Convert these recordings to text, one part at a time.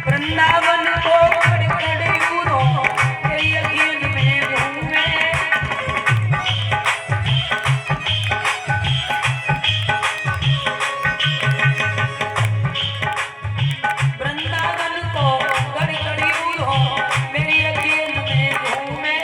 वृंदावन को खड़े उधो तेरी अखियन में घूमे। वृंदावन को खड़े उधो मेरी अखियन में घूमे।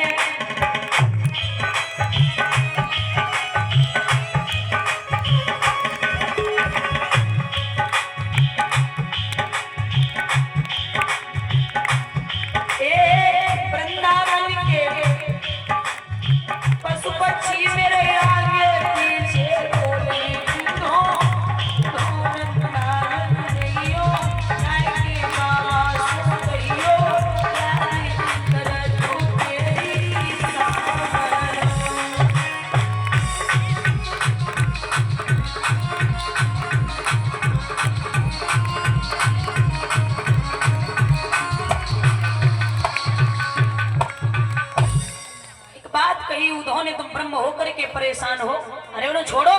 उद्धव ने तुम ब्रह्म होकर के परेशान हो, अरे उन्हें छोड़ो।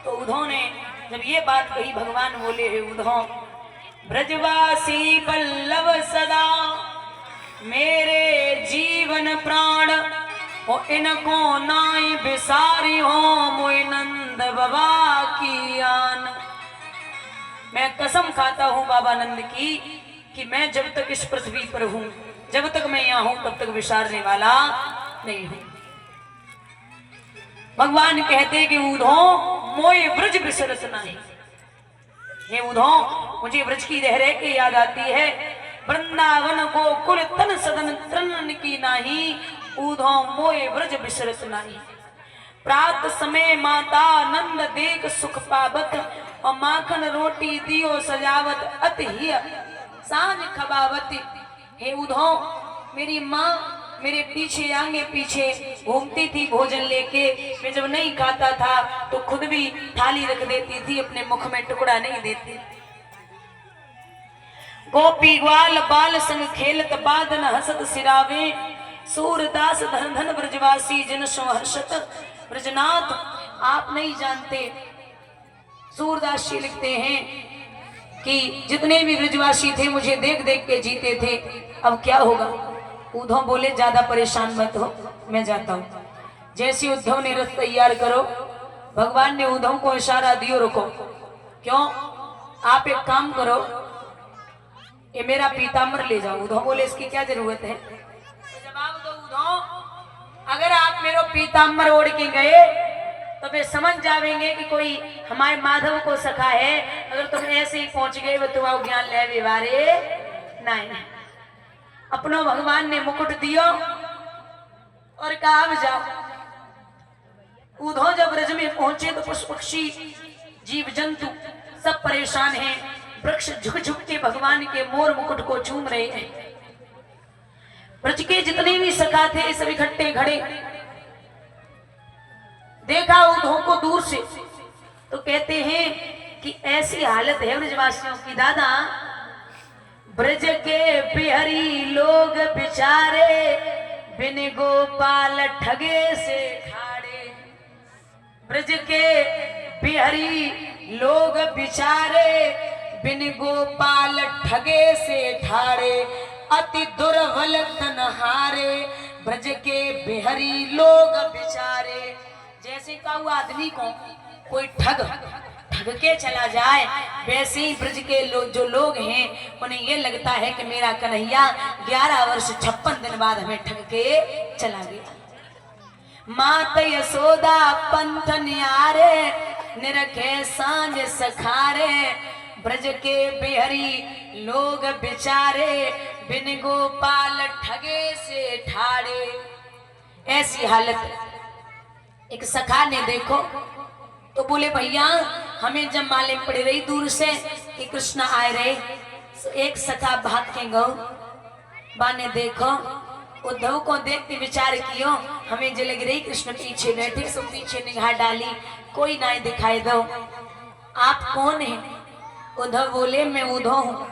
तो उद्धव ने जब ये बात कही, भगवान बोले हे उद्धव, ब्रजवासी पल्लव सदा मेरे जीवन प्राण और इनको नाई बिसारी हो मोई नंद बाबा की आन। मैं कसम खाता हूँ बाबा नंद की कि मैं जब तक इस पृथ्वी पर हूँ, जब तक मैं यहाँ हूँ, तब तक विसारने वाला नहीं हूँ। भगवान कहते कि उद्धव मोए ब्रज बिसरत नहीं। हे उद्धव, मुझे ब्रज की लहरें की याद आती है। वृंदावन को कुल तन सदन तृण की नाही, उद्धव मोए ब्रज बिसरत नहीं। प्रात समय माता नंद देख सुख पावत, और माखन रोटी दियो सजावत अति ही सांझ खबावती। हे उद्धव, मेरी माँ मेरे पीछे आगे पीछे घूमती थी भोजन लेके। मैं जब नहीं खाता था तो खुद भी थाली रख देती थी, अपने मुख में टुकड़ा नहीं देती। गोपी ग्वाल बाल संग खेलत बादन हसत सिरावे, सूरदास धन धन ब्रजवासी जन हर्षत। ब्रजनाथ आप नहीं जानते, सूरदास जी लिखते हैं कि जितने भी ब्रजवासी थे मुझे देख देख के जीते थे, अब क्या होगा। उद्धव बोले ज्यादा परेशान मत हो, मैं जाता हूं। जैसे उद्धव ने रथ तैयार करो, भगवान ने उद्धव को इशारा दियो, रुको। क्यों? आप एक काम करो, ये मेरा पीताम्बर ले जाओ। उद्धव बोले इसकी क्या जरूरत है। तो जवाब दो उद्धव, अगर आप मेरा पीताम्बर ओढ़ के गए तो वे समझ जाएंगे कि कोई हमारे माधव को सखा है। अगर तुम ऐसे ही पहुंच गए वो तुम्हारा ज्ञान ले व्यवहारे नहीं। अपनो भगवान ने मुकुट दियो और कहा अब जाओ। उद्धव जब ब्रज में पहुंचे तो पुष्प पक्षी जीव जंतु सब परेशान हैं। वृक्ष झुक झुक के भगवान के मोर मुकुट को चूम रहे हैं। ब्रज के जितने भी सखा थे सब इकट्ठे खड़े। देखा उद्धव को दूर से तो कहते हैं कि ऐसी हालत है ब्रजवासियों की दादा, ब्रज के बिहारी लोग बेचारे बिन गोपाल ठगे से ठाड़े। ब्रज के बिहारी लोग बेचारे बिन गोपाल ठगे से ठाड़े, अति दुर्बल तनहारे। ब्रज के बिहारी लोग बेचारे, जैसे का वो आदमी को कोई ठग के चला जाए, वैसे ही ब्रज के जो लोग हैं उन्हें ये लगता है कि मेरा कन्हैया 11 वर्ष 56 दिन बाद हमें ठग के चला गया। मात यशोदा पंथ न्यारे निरखे सांझ सखारे, ब्रज के बिहारी लोग बेचारे बिन गोपाल ठगे से ठाड़े। ऐसी हालत एक सखा ने देखो तो बोले भैया हमें जब मालूम पड़ रही दूर से कि कृष्ण आए रहे, तो एक सखा भाग के गौ बाने देखो। उद्धव को देखते विचार कियो, हमें जो लग रही कृष्ण पीछे बैठे, सो पीछे निगाह डाली, कोई ना दिखाई दो। आप कौन है? उद्धव बोले मैं उद्धव हूँ,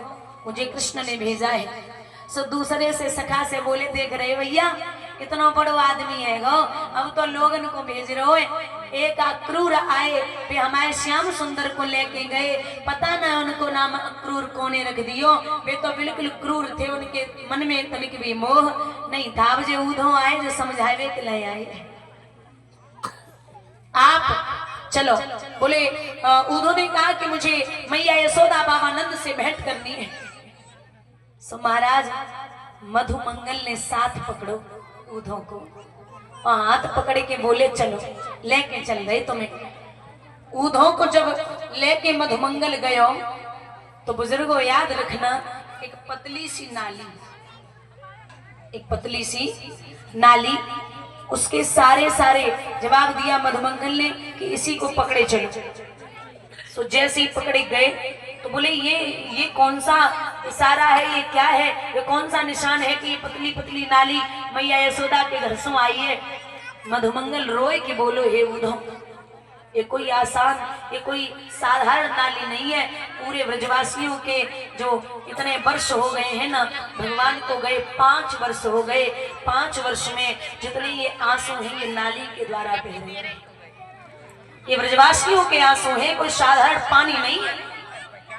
मुझे कृष्ण ने भेजा है। सो दूसरे से सखा से बोले देख रहे भैया इतना बड़ो आदमी है गो, अब तो लोगन को भेज रहे हो, एक अक्रूर आए वे हमारे श्याम सुंदर को लेके गए, पता ना उनको नाम अक्रूर कोने रख दियो। वे तो बिल्कुल क्रूर थे, उनके मन में तनिक भी मोह नहीं था। जे ऊधो आए जो समझावे के लिए आए। आप चलो बोले ऊधो ने कहा कि मुझे मैया यशोदा बाबा नंद से भेंट करनी है। सो महाराज मधुमंगल ने साथ पकड़ो ऊधो को, हाथ पकड़ के बोले चलो, लेके चल गए तुम्हें। ऊधो को जब लेके मधुमंगल गयो तो बुजुर्गों याद रखना, एक पतली सी नाली, एक पतली सी नाली, उसके सारे जवाब दिया मधुमंगल ने कि इसी को पकड़े चलो। सो जैसे ही पकड़े गए तो बोले ये कौन सा इशारा है, ये क्या है, ये कौन सा निशान है कि ये पतली पतली नाली मैया यशोदा के घर से आई है। मधुमंगल रोए कि बोलो हे ऊधो, ये कोई आसान, ये कोई साधारण नाली नहीं है। पूरे ब्रजवासियों के जो इतने वर्ष हो गए हैं ना, भगवान को गए 5 वर्ष हो गए, 5 वर्ष में जितने ये आंसू हैं ये नाली के द्वारा बह रहे हैं। ये ब्रजवासियों के आंसू हैं, कोई साधारण पानी नहीं है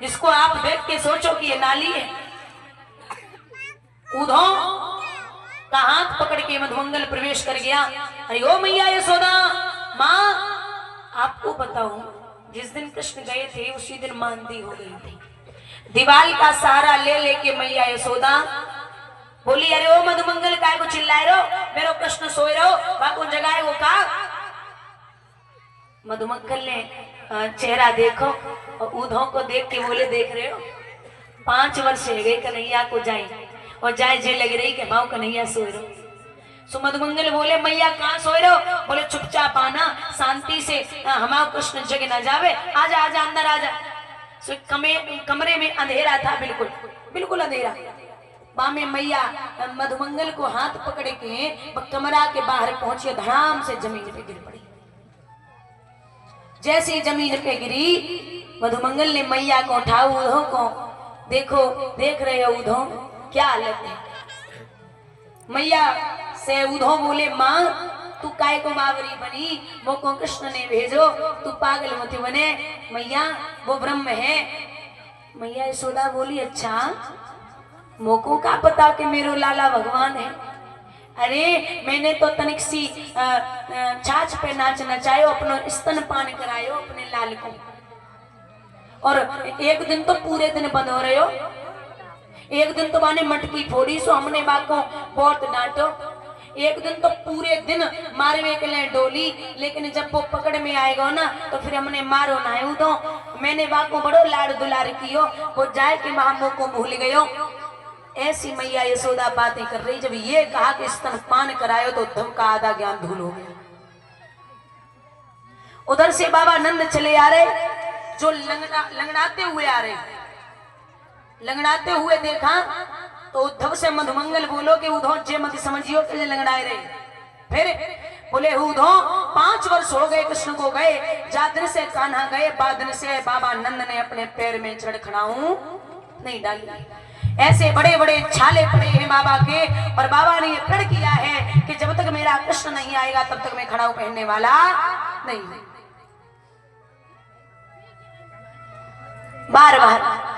जिसको आप देख के सोचो कि ये नाली है। ऊधो का हाथ पकड़ के मधुमंगल प्रवेश कर गया। अरे ओ मैया यशोदा, माँ आपको बताऊं, जिस दिन कृष्ण गए थे उसी दिन मांदी हो गई थी। दीवाल का सहारा ले लेके मैया यशोदा बोली, अरे ओ मधुमंगल काय को चिल्लाए रो, मेरो कृष्ण सोए रहो, बाको जगाए वो का। मधुमंगल ने चेहरा देखो और ऊधो को देख के बोले, देख रहे हो 5 वर्ष हो गए कन्हैया को जाए, और जाए जे लग रही कि माओ कन्हैया सोए रहो। सो मधुमंगल बोले, मैया कहाँ सोए रहो। बोले चुपचाप आना, शांति से, हमारा कृष्ण जग न जावे, आजा आजा अंदर आजा। सो कमरे में अंधेरा था, बिल्कुल अंधेरा। मामे मैया मधुमंगल को हाथ पकड़ के कमरा के बाहर पहुंची, धड़ाम से जमीन पे गिर पड़ी। जैसे ही जमीन पे गिरी, मधुमंगल ने मैया को उठा, ऊधो को देखो, देख रहे हो ऊधो क्या हालत है। मैया से ऊधो बोले, माँ तू काय को मावरी बनी, वो को कृष्ण ने भेजो, तू पागल मत बने, मैया वो ब्रह्म है। मैया यशोदा बोली, अच्छा मोको का पता कि मेरो लाला भगवान है। अरे मैंने तो तनिक सी छाछ पे नाच नचायो, अपनो स्तन पान करायो अपने लाल को, और एक दिन तो पूरे दिन बंद हो रहे हो, एक दिन तो माने मटकी फोड़ी, सो हमने बाको बहुत डांटो। एक दिन तो पूरे दिन मारवे के लिए डोली, लेकिन जब वो पकड़ में आएगा ना तो फिर हमने मारो ना है। तो मैंने बाको बड़ो लाड़ दुलार कियो, वो जाए कि महामो को भूल गयो। ऐसी मैया यशोदा बातें कर रही। जब ये कहा कि स्तनपान करायो तो उद्धव का आधा ज्ञान धूल हो गया। उधर से बाबा नंद चले आ रहे, जो लंगड़ाते हुए आ रहे, लंगड़ाते हुए देखा तो उद्धव से मधुमंगल बोलो कि उद्धव जे मत समझियो कि लंगड़ाए रहे। फिर बोले उद्धव 5 वर्ष हो गए कृष्ण को गए, जादन से कान्हा गए, बादन से बाबा नंद ने अपने पैर में चढ़खड़ाऊं नहीं डाली। ऐसे बड़े बड़े छाले पड़े हैं बाबा के, और बाबा ने ये प्रण किया है कि जब तक मेरा कृष्ण नहीं आएगा तब तक मैं खड़ाऊ पहनने वाला नहीं। बार बार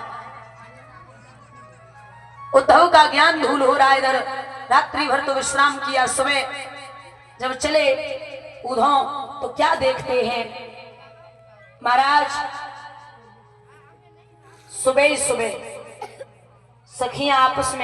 उद्धव का ज्ञान धूल हो रहा है। इधर रात्रि भर तो विश्राम किया, सुबह जब चले उद्धव तो क्या देखते हैं महाराज, सुबह ही सुबह सखियां आपस में